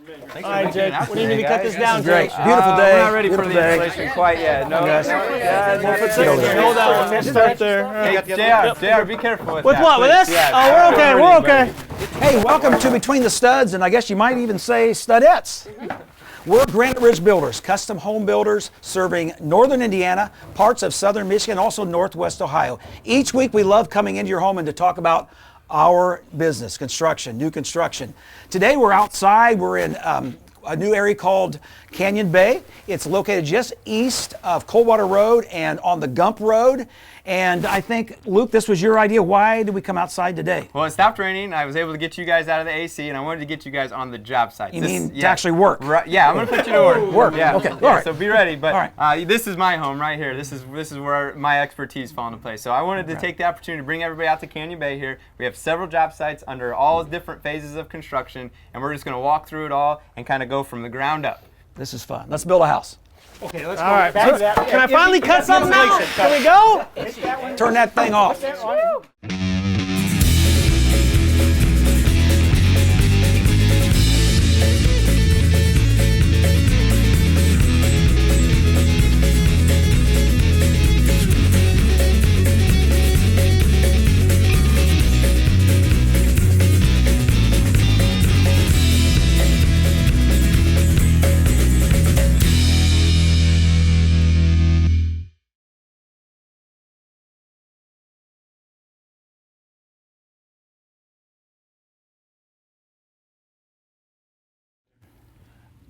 All right, Jake. What do you need to cut this down, Great. Jake? Beautiful day. We're not ready for the day. installation quite yet. No. We'll hold that one. We'll start there. Hey, JR, be careful with With that, what? With please. this? Yeah, Oh, we're okay. We're okay. Hey, welcome to Between the Studs, and I guess you might even say studettes. We're Granite Ridge Builders, custom home builders serving northern Indiana, parts of southern Michigan, also northwest Ohio. Each week we love coming into your home and to talk about our business, construction, new construction. Today we're outside. We're in a new area called Canyon Bay. It's located just east of Coldwater Road and on the Gump Road. And I think, Luke, this was your idea. Why did we come outside today? Well, it stopped raining. I was able to get you guys out of the AC, and I wanted to get you guys on the job site. You mean to actually work? Right, yeah, I'm going to put you to work. Work, Yeah. okay, all Yeah, right. so be ready. But All right. this is my home right here. This is where my expertise fall into place. So I wanted to take the opportunity to bring everybody out to Canyon Bay here. We have several job sites under all different phases of construction, and we're just going to walk through it all and kind of go from the ground up. This is fun. Let's build a house. Okay, let's go. All right. Can I finally cut something out? Can we go? Turn that thing off.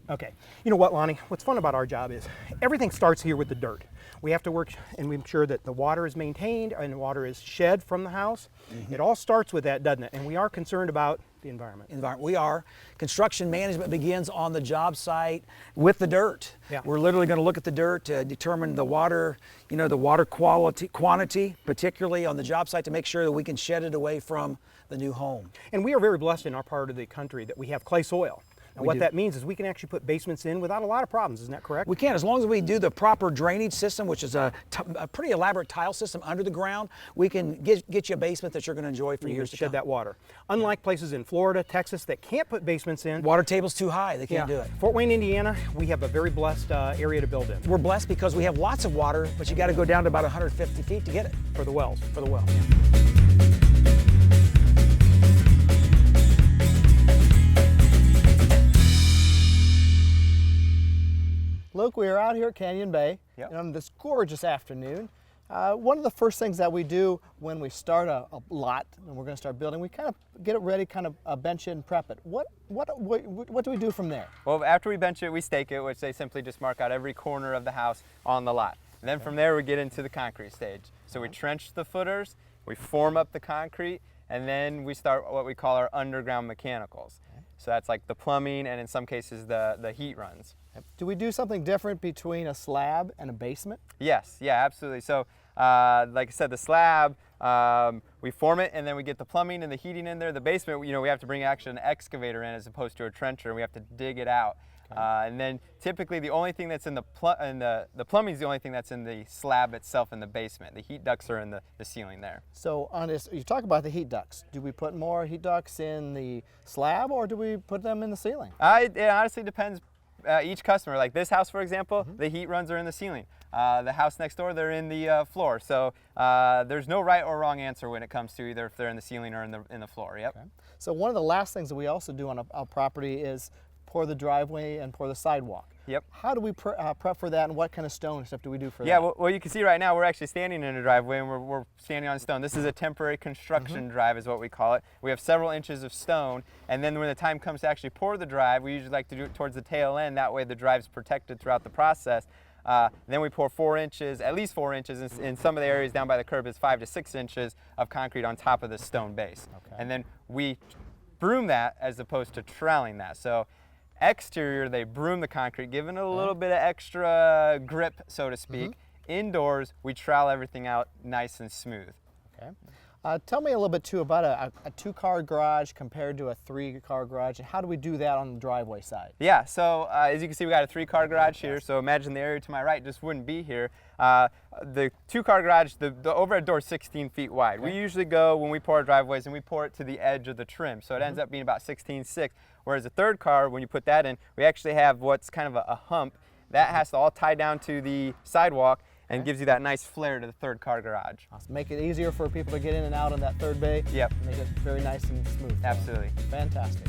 Okay. You know what, Lonnie? What's fun about our job is everything starts here with the dirt. We have to work and we ensure that the water is maintained and the water is shed from the house. It all starts with that, doesn't it? And we are concerned about the environment. We are. Construction management begins on the job site with the dirt. Yeah. We're literally going to look at the dirt to determine the water, the water quantity, particularly on the job site, to make sure that we can shed it away from the new home. And we are very blessed in our part of the country that we have clay soil. And what that means is we can actually put basements in without a lot of problems. Isn't that correct? We can, as long as we do the proper drainage system, which is a pretty elaborate tile system under the ground. We can get you a basement that you're going to enjoy for years to shed come. that water. Unlike places in Florida, Texas that can't put basements in. Water table's too high. They can't do it. Fort Wayne, Indiana, we have a very blessed area to build in. We're blessed because we have lots of water, but you got to go down to about 150 feet to get it. For the wells. For the well. Luke, we are out here at Canyon Bay Yep. on this gorgeous afternoon. One of the first things that we do when we start a lot and we're going to start building, we kind of get it ready, kind of bench it and prep it. What do we do from there? Well, after we bench it, we stake it, which they simply just mark out every corner of the house on the lot. And then from there, we get into the concrete stage. So we trench the footers, we form up the concrete, and then we start what we call our underground mechanicals. So that's like the plumbing and in some cases the heat runs. Do we do something different between a slab and a basement? Yes, yeah, absolutely. So like I said, the slab, we form it and then we get the plumbing and the heating in there. The basement, we have to bring actually an excavator in as opposed to a trencher. We have to dig it out. And then typically the only thing that's in the plumbing is the only thing that's in the slab itself in the basement. The heat ducts are in the ceiling there. So on this, you talk about the heat ducts. Do we put more heat ducts in the slab or do we put them in the ceiling? It honestly depends. Each customer, like this house for example, the heat runs are in the ceiling. The house next door, they're in the floor. So there's no right or wrong answer when it comes to either if they're in the ceiling or in the floor. Yep. Okay. So one of the last things that we also do on a property is pour the driveway and pour the sidewalk. Yep. How do we prep for that, and what kind of stone stuff do we do for that? Yeah, well, you can see right now we're actually standing in a driveway and we're standing on stone. This is a temporary construction drive is what we call it. We have several inches of stone, and then when the time comes to actually pour the drive, we usually like to do it towards the tail end. That way the drive's protected throughout the process. Then we pour 4 inches, at least 4 inches, in some of the areas down by the curb is 5 to 6 inches of concrete on top of the stone base. Okay. And then we broom that as opposed to troweling that. So exterior, they broom the concrete, giving it a little bit of extra grip, so to speak. Indoors, we trowel everything out nice and smooth. Okay. Tell me a little bit too about a 2-car garage compared to a 3-car garage, and how do we do that on the driveway side? Yeah, so as you can see, we got a 3-car garage here, so imagine the area to my right just wouldn't be here. The 2-car garage, the overhead door is 16 feet wide. We usually go, when we pour our driveways, and we pour it to the edge of the trim, so it ends up being about 16.6. Whereas a 3rd car, when you put that in, we actually have what's kind of a hump. That has to all tie down to the sidewalk and gives you that nice flare to the 3rd car garage. Awesome. Make it easier for people to get in and out on that 3rd bay. Yep. Make it very nice and smooth. Absolutely. Fantastic.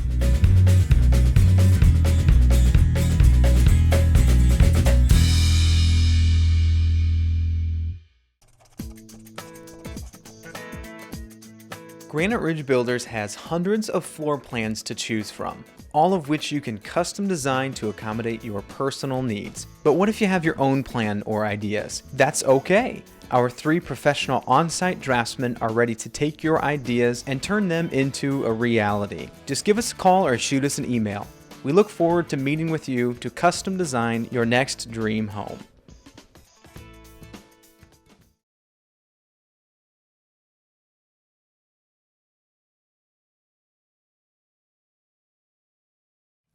Granite Ridge Builders has hundreds of floor plans to choose from, all of which you can custom design to accommodate your personal needs. But what if you have your own plan or ideas? That's okay. Our 3 professional on-site draftsmen are ready to take your ideas and turn them into a reality. Just give us a call or shoot us an email. We look forward to meeting with you to custom design your next dream home.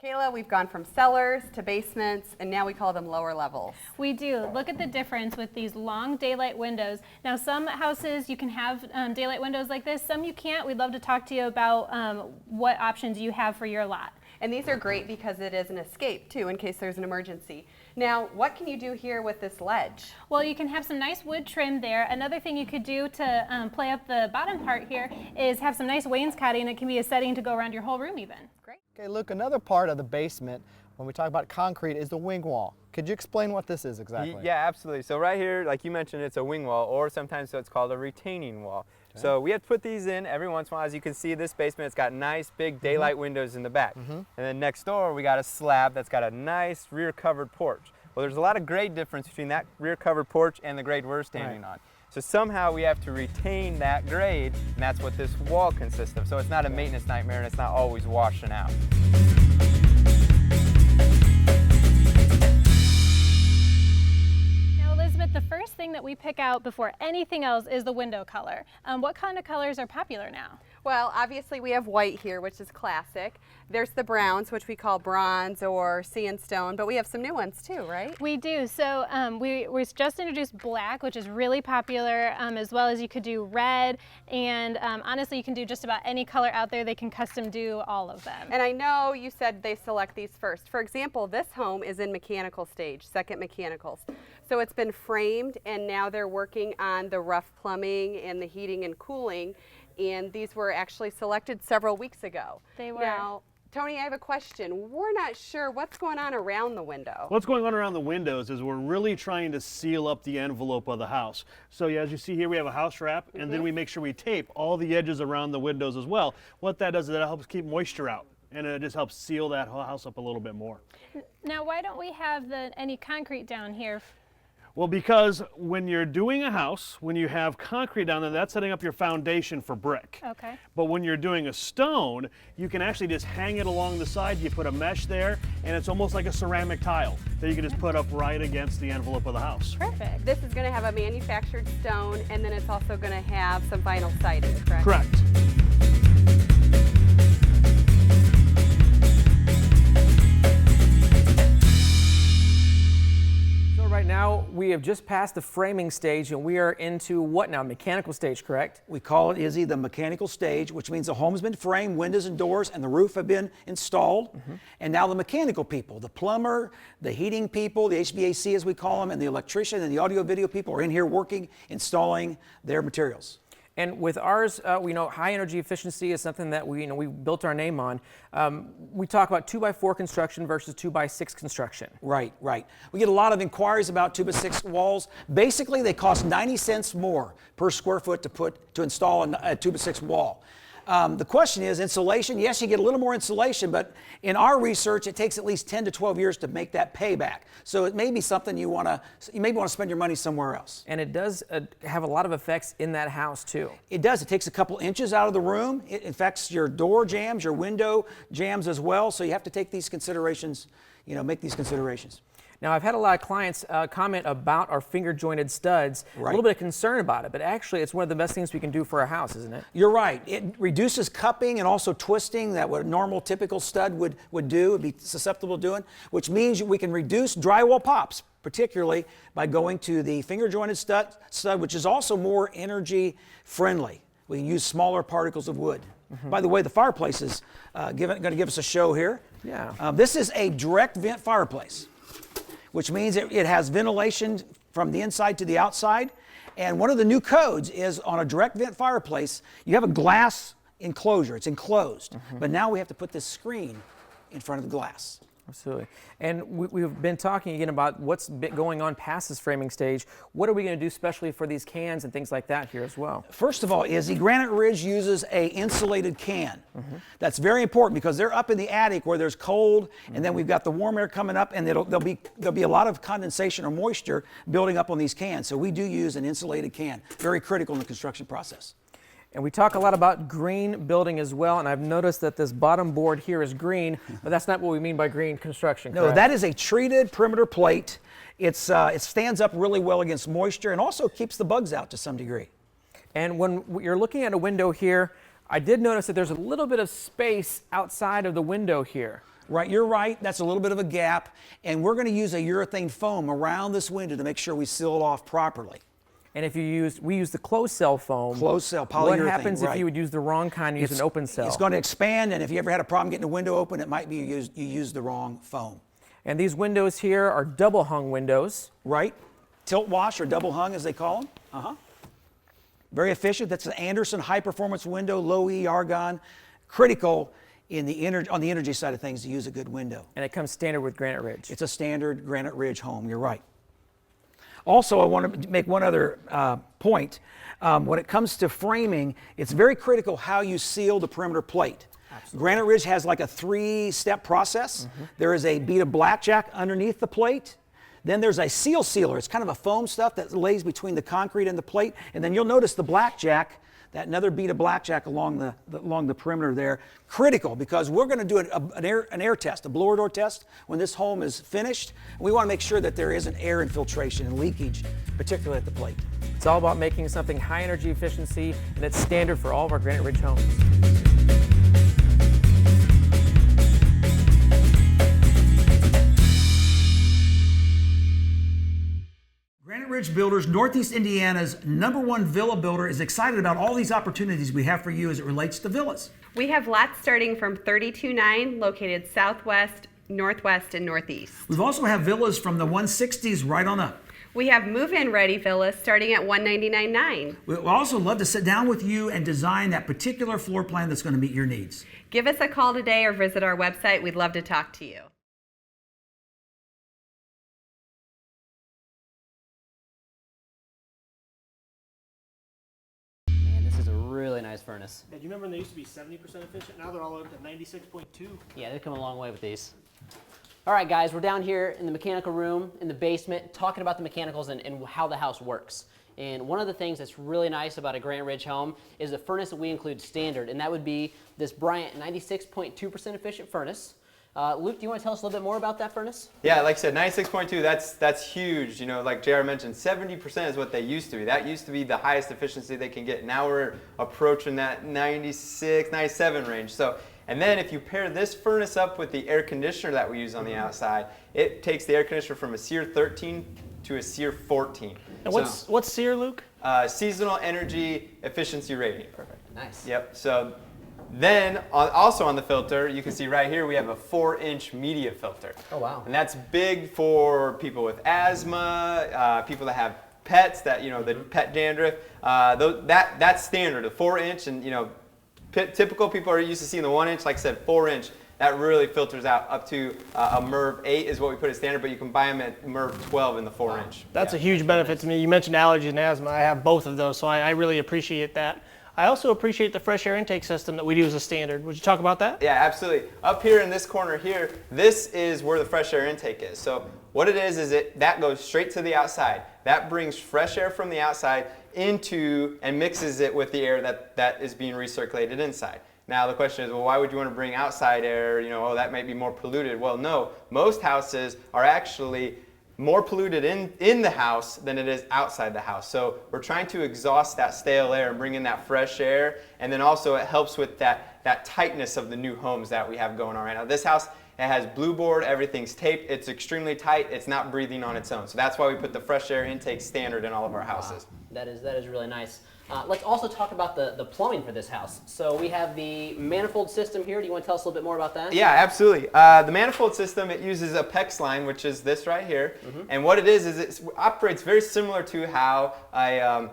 Kayla, we've gone from cellars to basements, and now we call them lower levels. We do. Look at the difference with these long daylight windows. Now, some houses you can have daylight windows like this, some you can't. We'd love to talk to you about what options you have for your lot. And these are great because it is an escape, too, in case there's an emergency. Now, what can you do here with this ledge? Well, you can have some nice wood trim there. Another thing you could do to play up the bottom part here is have some nice wainscoting. It can be a setting to go around your whole room even. Great. Okay, Luke, another part of the basement when we talk about concrete is the wing wall. Could you explain what this is exactly? Yeah, absolutely. So right here, like you mentioned, it's a wing wall, or sometimes it's called a retaining wall. Okay. So we have to put these in every once in a while. As you can see, this basement, it's got nice big daylight windows in the back. And then next door, we got a slab that's got a nice rear covered porch. Well, there's a lot of grade difference between that rear covered porch and the grade we're standing on. So somehow we have to retain that grade, and that's what this wall consists of. So it's not a maintenance nightmare, and it's not always washing out. Elizabeth, the first thing that we pick out before anything else is the window color. What kind of colors are popular now? Well, obviously we have white here, which is classic. There's the browns, which we call bronze or sandstone, but we have some new ones too, right? We do. So we just introduced black, which is really popular, as well as you could do red, and honestly, you can do just about any color out there. They can custom do all of them. And I know you said they select these first. For example, this home is in mechanical stage, second mechanicals. So it's been framed, and now they're working on the rough plumbing and the heating and cooling. And these were actually selected several weeks ago. They were. Now, Tony, I have a question. We're not sure what's going on around the window. What's going on around the windows is we're really trying to seal up the envelope of the house. So yeah, as you see here, we have a house wrap, and then we make sure we tape all the edges around the windows as well. What that does is that helps keep moisture out, and it just helps seal that whole house up a little bit more. Now, why don't we have any concrete down here? Well, because when you're doing a house, when you have concrete down there, that's setting up your foundation for brick. Okay. But when you're doing a stone, you can actually just hang it along the side. You put a mesh there, and it's almost like a ceramic tile that you can just put up right against the envelope of the house. Perfect. This is going to have a manufactured stone, and then it's also going to have some vinyl siding, correct? Correct. Right now, we have just passed the framing stage, and we are into what now? Mechanical stage, correct? We call it, Izzy, the mechanical stage, which means the home has been framed, windows and doors, and the roof have been installed. And now the mechanical people, the plumber, the heating people, the HVAC as we call them, and the electrician and the audio video people are in here working, installing their materials. And with ours, we know high energy efficiency is something that we built our name on. We talk about 2x4 construction versus 2x6 construction. Right, right. We get a lot of inquiries about 2x6 walls. Basically, they cost 90 cents more per square foot to install a 2x6 wall. The question is insulation. Yes, you get a little more insulation, but in our research, it takes at least 10 to 12 years to make that payback. So it may be something you may want to spend your money somewhere else. And it does have a lot of effects in that house too. It does. It takes a couple inches out of the room. It affects your door jambs, your window jambs as well. So you have to take these considerations, make these considerations. Now, I've had a lot of clients comment about our finger jointed studs, a little bit of concern about it, but actually it's one of the best things we can do for our house, isn't it? You're right. It reduces cupping and also twisting that what a normal typical stud would do, would be susceptible to doing, which means we can reduce drywall pops, particularly by going to the finger jointed stud, which is also more energy friendly. We can use smaller particles of wood. By the way, the fireplace is going to give us a show here. Yeah. This is a direct vent fireplace, which means it has ventilation from the inside to the outside. And one of the new codes is on a direct vent fireplace, you have a glass enclosure. It's enclosed. But now we have to put this screen in front of the glass. Absolutely. And we've been talking again about what's been going on past this framing stage. What are we going to do especially for these cans and things like that here as well? First of all, Izzy, Granite Ridge uses a insulated can. That's very important because they're up in the attic where there's cold, and then we've got the warm air coming up, and there'll be a lot of condensation or moisture building up on these cans. So we do use an insulated can. Very critical in the construction process. And we talk a lot about green building as well, and I've noticed that this bottom board here is green, but that's not what we mean by green construction, correct? No, that is a treated perimeter plate. It stands up really well against moisture and also keeps the bugs out to some degree. And when you're looking at a window here, I did notice that there's a little bit of space outside of the window here. Right, you're right. That's a little bit of a gap, and we're going to use a urethane foam around this window to make sure we seal it off properly. And if we use the closed cell foam. Closed cell, polyurethane. What happens if you would use the wrong kind and use an open cell? It's going to expand, and if you ever had a problem getting a window open, it might be you used the wrong foam. And these windows here are double hung windows. Right, tilt wash or double hung as they call them. Very efficient. That's an Anderson high performance window, low E argon, critical on the energy side of things to use a good window. And it comes standard with Granite Ridge. It's a standard Granite Ridge home. You're right. Also, I want to make one other point. When it comes to framing, it's very critical how you seal the perimeter plate. Absolutely. Granite Ridge has like a 3-step process. There is a bead of blackjack underneath the plate. Then there's a seal sealer. It's kind of a foam stuff that lays between the concrete and the plate. And then you'll notice the blackjack, that another bead of blackjack along the perimeter there, critical because we're going to do an air test, a blower door test when this home is finished. We want to make sure that there isn't air infiltration and leakage, particularly at the plate. It's all about making something high energy efficiency, and it's standard for all of our Granite Ridge homes. Granite Ridge Builders, Northeast Indiana's #1 villa builder, is excited about all these opportunities we have for you as it relates to villas. We have lots starting from $32,900 located southwest, northwest, and northeast. We also have villas from the 160s right on up. We have move-in ready villas starting at $199,900. We'd also love to sit down with you and design that particular floor plan that's going to meet your needs. Give us a call today or visit our website. We'd love to talk to you. Really nice furnace. Yeah, do you remember when they used to be 70% efficient? Now they're all up to 96.2. Yeah, they've come a long way with these. All right, guys, we're down here in the mechanical room in the basement talking about the mechanicals and how the house works. And one of the things that's really nice about a Granite Ridge home is the furnace that we include standard, and that would be this Bryant 96.2% efficient furnace. Luke, do you want to tell us a little bit more about that furnace? Yeah, like I said, 96.2, that's huge. You know, like JR mentioned, 70% is what they used to be. That used to be the highest efficiency they can get. Now we're approaching that 96, 97 range. So, and then if you pair this furnace up with the air conditioner that we use on the outside, it takes the air conditioner from a SEER 13 to a SEER 14. And what's SEER, Luke? Seasonal Energy Efficiency Rating. Perfect. Nice. Yep. So then also on the filter, you can see right here we have a 4-inch media filter. Oh, wow. And that's big for people with asthma, people that have pets, that, you know, the pet dandruff. That's standard, a 4-inch, and, you know, typical people are used to seeing the 1-inch. Like I said, 4-inch. That really filters out up to a MERV 8 is what we put as standard, but you can buy them at MERV 12 in the 4-inch. That's a huge benefit to me. You mentioned allergies and asthma. I have both of those, so I really appreciate that. I also appreciate the fresh air intake system that we do as a standard. Would you talk about that? Yeah, absolutely. Up here in this corner here, this is where the fresh air intake is. So what it is that goes straight to the outside. That brings fresh air from the outside into and mixes it with the air that is being recirculated inside. Now the question is, well, why would you want to bring outside air? You know, oh, that might be more polluted. Well, no, most houses are actually more polluted in the house than it is outside the house. So we're trying to exhaust that stale air and bring in that fresh air, and then also it helps with that tightness of the new homes that we have going on right now. This house, it has blue board, everything's taped, it's extremely tight, it's not breathing on its own. So that's why we put the fresh air intake standard in all of our houses. That is really nice. Let's also talk about the plumbing for this house. So we have the manifold system here. Do you want to tell us a little bit more about that? Yeah, absolutely. The manifold system, it uses a PEX line, which is this right here. And what it is it operates very similar to how a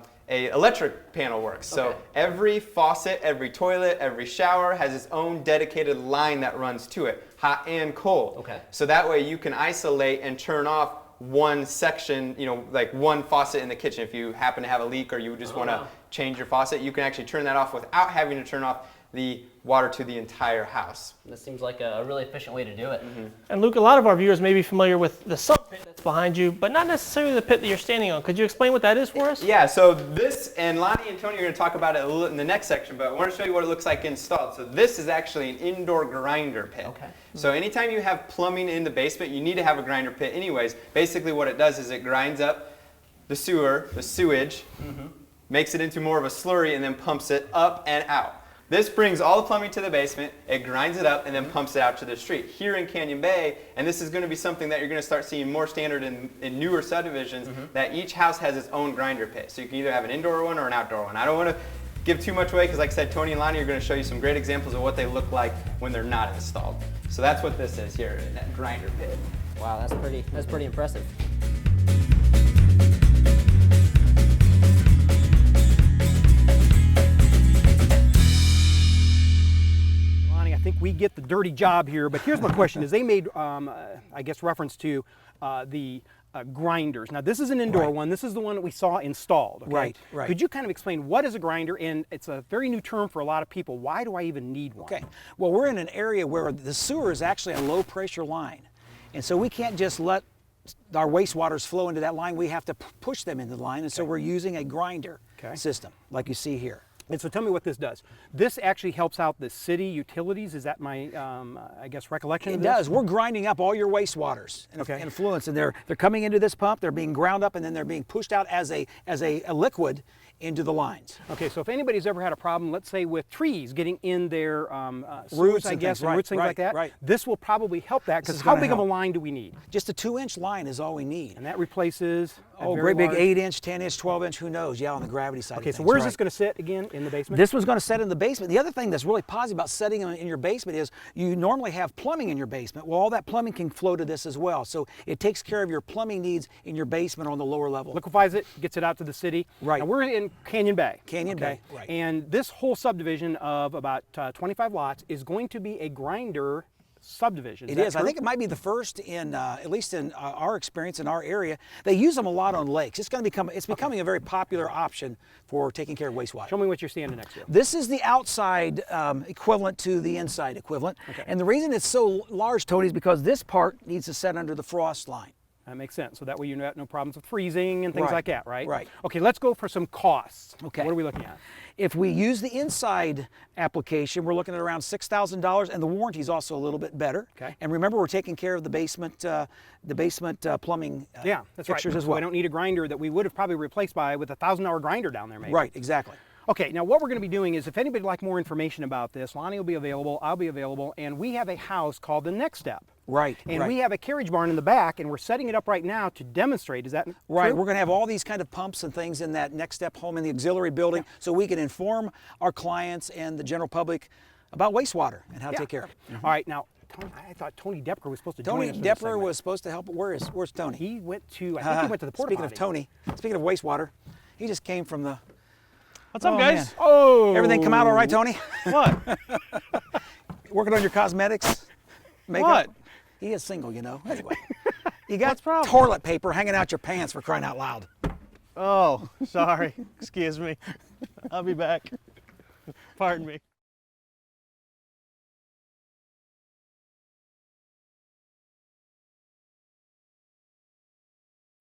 electric panel works. So every faucet, every toilet, every shower has its own dedicated line that runs to it, hot and cold. Okay. So that way you can isolate and turn off one section, you know, like one faucet in the kitchen. If you happen to have a leak or you just want to change your faucet, you can actually turn that off without having to turn off the water to the entire house. That seems like a really efficient way to do it. And Luke, a lot of our viewers may be familiar with the sump pit that's behind you, but not necessarily the pit that you're standing on. Could you explain what that is for us? Yeah, so this, and Lonnie and Tony are going to talk about it a little in the next section, but I want to show you what it looks like installed. So this is actually an indoor grinder pit. Okay. So anytime you have plumbing in the basement, you need to have a grinder pit anyways. Basically what it does is it grinds up the sewage, makes it into more of a slurry, and then pumps it up and out. This brings all the plumbing to the basement, it grinds it up, and then pumps it out to the street. Here in Canyon Bay, and this is going to be something that you're going to start seeing more standard in newer subdivisions, that each house has its own grinder pit. So you can either have an indoor one or an outdoor one. I don't want to give too much away because, like I said, Tony and Lonnie are going to show you some great examples of what they look like when they're not installed. So that's what this is here, that grinder pit. Wow, that's pretty impressive. Lonnie, I think we get the dirty job here, but here's my question: is they made, I guess, reference to the grinders. Now, this is an indoor one. This is the one that we saw installed. Okay? Right. Could you kind of explain what is a grinder? And it's a very new term for a lot of people. Why do I even need one? Okay. Well, we're in an area where the sewer is actually a low pressure line. And so we can't just let our wastewaters flow into that line. We have to push them into the line. And so we're using a grinder system like you see here. And so tell me what this does. This actually helps out the city utilities. Is that my, I guess, recollection of this? It does. We're grinding up all your wastewaters and effluents, and they're coming into this pump. They're being ground up, and then they're being pushed out as a liquid into the lines. Okay, so if anybody's ever had a problem, let's say with trees getting in their roots, I guess, things, roots, things like that, this will probably help that, because how big of a line do we need? Just a 2-inch line is all we need. And that replaces a great big 8-inch, 10-inch, 12-inch, who knows? Yeah, on the gravity side. Okay, so where's this going to sit again? In the basement? This one's going to sit in the basement. The other thing that's really positive about setting them in your basement is you normally have plumbing in your basement. Well, all that plumbing can flow to this as well. So it takes care of your plumbing needs in your basement on the lower level. Liquefies it, gets it out to the city. Right. Now we're in Canyon Bay. Canyon Bay, right. And this whole subdivision of about 25 lots is going to be a grinder subdivision. It is. I think it might be the first in, at least in our experience in our area. They use them a lot on lakes. It's becoming a very popular option for taking care of wastewater. Show me what you're standing next to. This is the outside equivalent to the inside equivalent. Okay. And the reason it's so large, Tony, is because this part needs to set under the frost line. That makes sense. So that way you have no problems with freezing and things like that, right? Right. Okay, let's go for some costs. Okay. What are we looking at? If we use the inside application, we're looking at around $6,000, and the warranty is also a little bit better. Okay. And remember, we're taking care of the basement plumbing fixtures as well. So I don't need a grinder that we would have probably replaced with a $1,000 grinder down there, maybe. Right, exactly. Okay, now what we're going to be doing is, if anybody would like more information about this, Lonnie will be available, I'll be available, and we have a house called The Next Step. Right. And we have a carriage barn in the back, and we're setting it up right now to demonstrate. Is that right? true? We're going to have all these kind of pumps and things in that Next Step home in the auxiliary building, so we can inform our clients and the general public about wastewater and how to take care of it. All right, now, I thought Tony Depker was supposed to join us. Tony Depker was supposed to help. Where's Tony? He went to, I think he went to the porta potty. Speaking of wastewater, he just came from the... What's up, guys? Man. Oh! Everything come out all right, Tony? What? Working on your cosmetics? Makeup? What? He is single, you know. Anyway, you got What's the problem? toilet paper hanging out your pants, for crying out loud. Oh, sorry. Excuse me. I'll be back. Pardon me.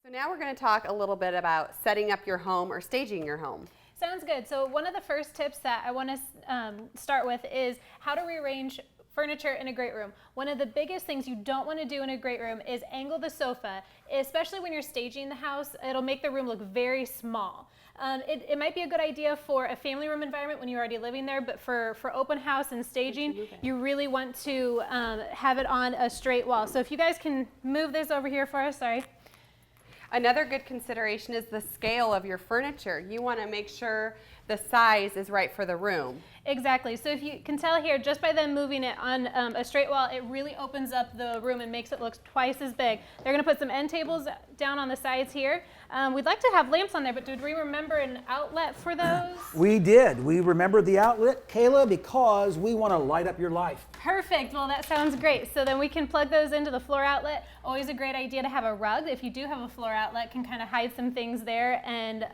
So now we're going to talk a little bit about setting up your home or staging your home. Sounds good. So one of the first tips that I want to start with is how to rearrange furniture in a great room. One of the biggest things you don't want to do in a great room is angle the sofa, especially when you're staging the house. It'll make the room look very small. It might be a good idea for a family room environment when you're already living there, but for open house and staging, you really want to have it on a straight wall. So if you guys can move this over here for us, sorry. Another good consideration is the scale of your furniture. You want to make sure the size is right for the room. Exactly. So if you can tell here, just by them moving it on a straight wall, it really opens up the room and makes it look twice as big. They're going to put some end tables down on the sides here. We'd like to have lamps on there, but did we remember an outlet for those? We did. We remembered the outlet, Kayla, because we want to light up your life. Perfect. Well, that sounds great. So then we can plug those into the floor outlet. Always a great idea to have a rug. If you do have a floor outlet, can kind of hide some things there and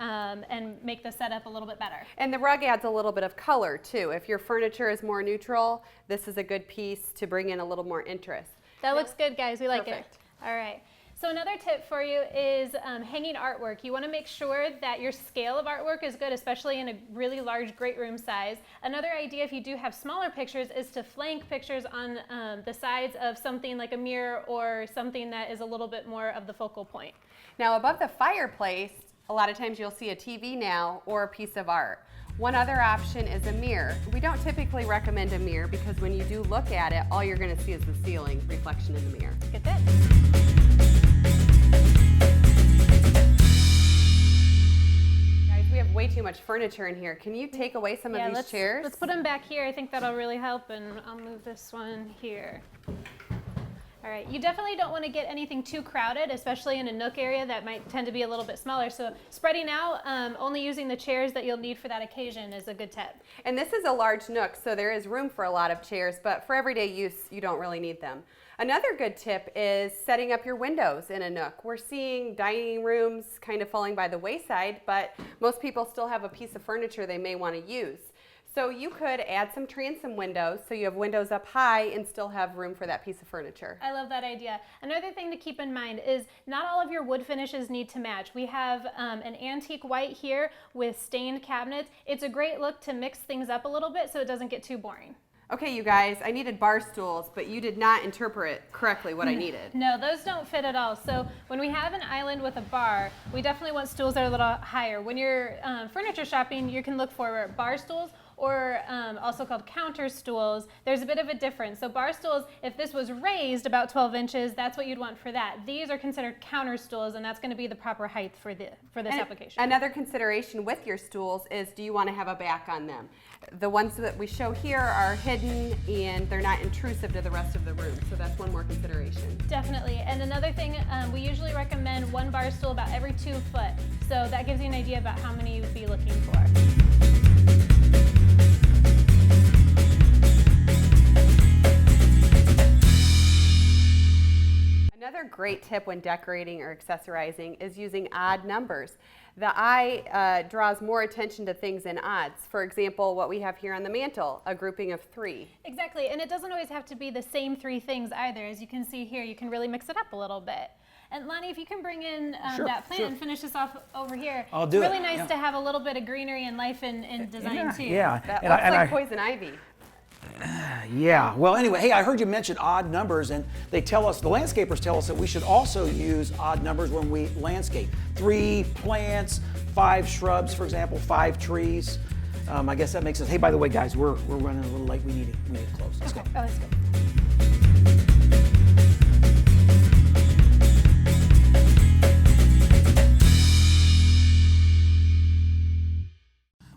make the setup a little bit better. And the rug adds a little bit of color too. If your furniture is more neutral, this is a good piece to bring in a little more interest. That looks good, guys. We like Perfect. it. All right. So another tip for you is hanging artwork. You want to make sure that your scale of artwork is good, especially in a really large great room size. Another idea, if you do have smaller pictures, is to flank pictures on the sides of something like a mirror or something that is a little bit more of the focal point. Now above the fireplace, a lot of times you'll see a TV now or a piece of art. One other option is a mirror. We don't typically recommend a mirror because when you do look at it, all you're going to see is the ceiling reflection in the mirror. Get that? Guys, we have way too much furniture in here. Can you take away some of these chairs? Let's put them back here. I think that'll really help, and I'll move this one here. All right, you definitely don't want to get anything too crowded, especially in a nook area that might tend to be a little bit smaller. So spreading out, only using the chairs that you'll need for that occasion is a good tip. And this is a large nook, so there is room for a lot of chairs, but for everyday use, you don't really need them. Another good tip is setting up your windows in a nook. We're seeing dining rooms kind of falling by the wayside, but most people still have a piece of furniture they may want to use. So you could add some transom windows so you have windows up high and still have room for that piece of furniture. I love that idea. Another thing to keep in mind is not all of your wood finishes need to match. We have an antique white here with stained cabinets. It's a great look to mix things up a little bit so it doesn't get too boring. Okay, you guys, I needed bar stools, but you did not interpret correctly what I needed. No, those don't fit at all. So when we have an island with a bar, we definitely want stools that are a little higher. When you're furniture shopping, you can look for bar stools or also called counter stools. There's a bit of a difference. So bar stools, if this was raised about 12 inches, that's what you'd want for that. These are considered counter stools, and that's going to be the proper height for this application. Another consideration with your stools is, do you want to have a back on them? The ones that we show here are hidden and they're not intrusive to the rest of the room, so that's one more consideration. Definitely. And another thing, we usually recommend one bar stool about every 2 foot. So that gives you an idea about how many you'd be looking for. Another great tip when decorating or accessorizing is using odd numbers. The eye draws more attention to things in odds. For example, what we have here on the mantle, a grouping of 3. Exactly, and it doesn't always have to be the same 3 things either. As you can see here, you can really mix it up a little bit. And Lonnie, if you can bring in that plant and finish this off over here. I'll do it's it. really nice to have a little bit of greenery and life in design too. Yeah, That looks like poison ivy. Yeah, well anyway, hey, I heard you mention odd numbers, and they tell us, the landscapers tell us that we should also use odd numbers when we landscape. 3 plants, 5 shrubs, for example, 5 trees. I guess that makes sense. Hey, by the way, guys, we're running a little late. We need to close. Let's go. Oh, let's go.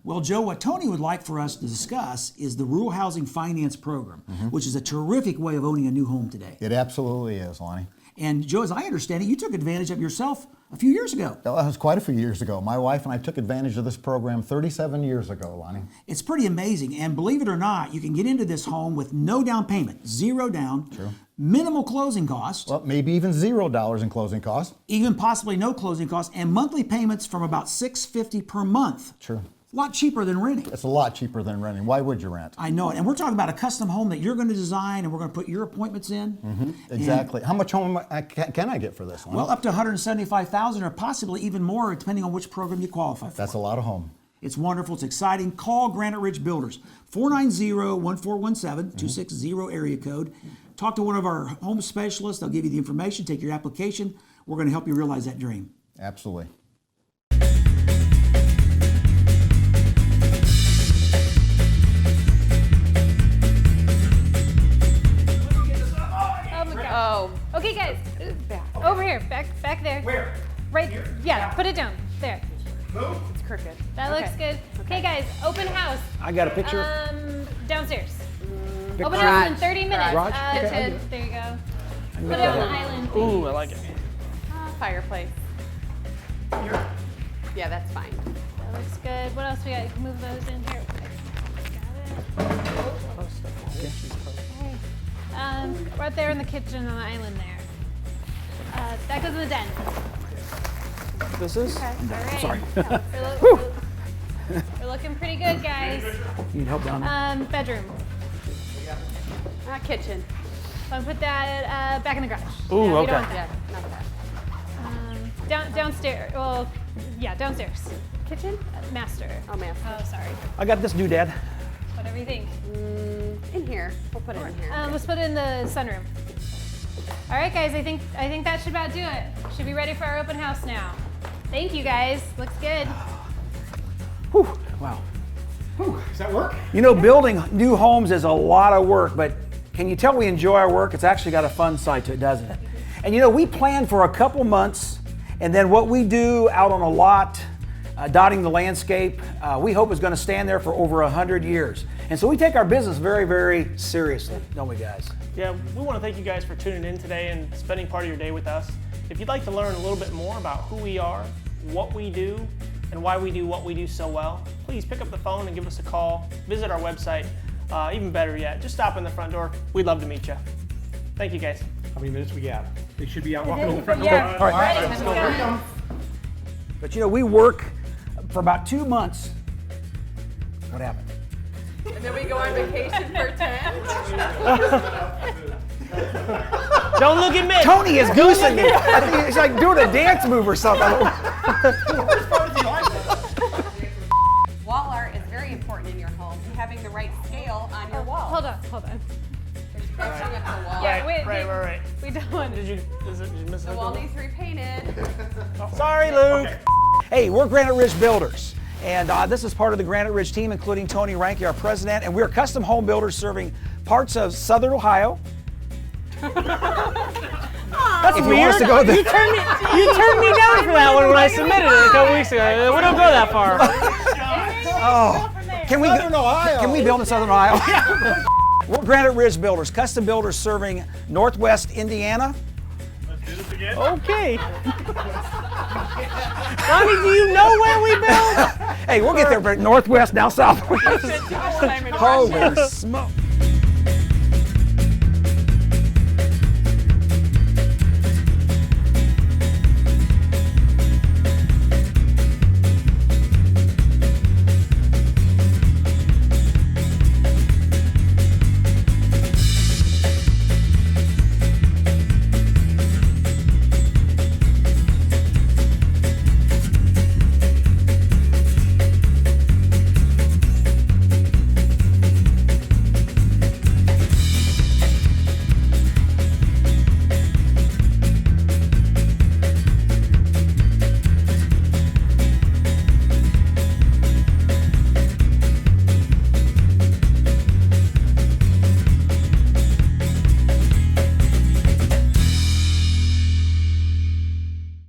Well, Joe, what Tony would like for us to discuss is the Rural Housing Finance Program, which is a terrific way of owning a new home today. It absolutely is, Lonnie. And Joe, as I understand it, you took advantage of yourself a few years ago. That was quite a few years ago. My wife and I took advantage of this program 37 years ago, Lonnie. It's pretty amazing. And believe it or not, you can get into this home with no down payment, 0 down, True. minimal closing costs, Well, maybe even $0 in closing costs. even possibly no closing costs, and monthly payments from about $650 per month. True. A lot cheaper than renting. It's a lot cheaper than renting. Why would you rent? I know it. And we're talking about a custom home that you're going to design, and we're going to put your appointments in. Exactly. How much home can I get for this one? Well, up to $175,000 or possibly even more, depending on which program you qualify for. That's a lot of home. It's wonderful. It's exciting. Call Granite Ridge Builders, 490-1417, 260 area code. Talk to one of our home specialists. They'll give you the information. Take your application. We're going to help you realize that dream. Absolutely. Oh, Okay, guys, over here, back there. Where? Right. Here? Yeah, put it down. There. it's crooked. That looks good. Okay, guys, open house. I got a picture. Downstairs. Picture. Open house in 30 minutes. Garage? Okay, Ted, there you go. Put it on the island. Ooh, I like it. Fireplace. Yeah, that's fine. That looks good. What else we got? You can move those in here. Got it. Okay. Right there in the kitchen on the island there. That goes in the den. This is? Okay. All right. Sorry. We're looking pretty good, guys. You need help down there? Bedroom. Kitchen. So I'll put that back in the garage. Ooh, Yeah, we okay. don't want Yeah, that. not that. Downstairs. Well, yeah, downstairs. Kitchen? Master. Oh, master. Oh, sorry. I got this doodad. Whatever you think. In here. We'll put it in here. Let's put it in the sunroom. All right, guys. I think that should about do it. Should be ready for our open house now. Thank you, guys. Looks good. Whew, wow. Does that work? You know, building new homes is a lot of work, but can you tell we enjoy our work? It's actually got a fun side to it, doesn't it? And you know, we plan for a couple months, and then what we do out on a lot, dotting the landscape, we hope is going to stand there for over 100 years. And so we take our business very, very seriously, don't we, guys? Yeah, we want to thank you guys for tuning in today and spending part of your day with us. If you'd like to learn a little bit more about who we are, what we do, and why we do what we do so well, please pick up the phone and give us a call. Visit our website. Even better yet, just stop in the front door. We'd love to meet you. Thank you, guys. How many minutes we got? They should be out walking over the front door. Yeah. All right. Ready. Let's go. But you know, we work for about 2 months. What happened? And then we go on vacation for 10. Don't look at me. Tony is goosing me. I think he's like doing a dance move or something. Wall art is very important in your home. Having the right scale on your wall. Hold on. There's scratching up the wall. Yeah, Right. We don't want Did you miss The wall needs repainted. Sorry, Luke. Hey, we're Granite Ridge Builders, and this is part of the Granite Ridge team, including Tony Ranke, our president, and we're custom home builders serving parts of Southern Ohio. That's If you weird. want us to go there. You turned me down for that one when I submitted it a couple weeks ago. We don't go that far. Oh, can we build in Southern Ohio? We're Granite Ridge Builders, custom builders serving Northwest Indiana. Okay. Lonnie, do you know where we build? Hey, we'll get there, but Northwest, now Southwest. Holy smoke.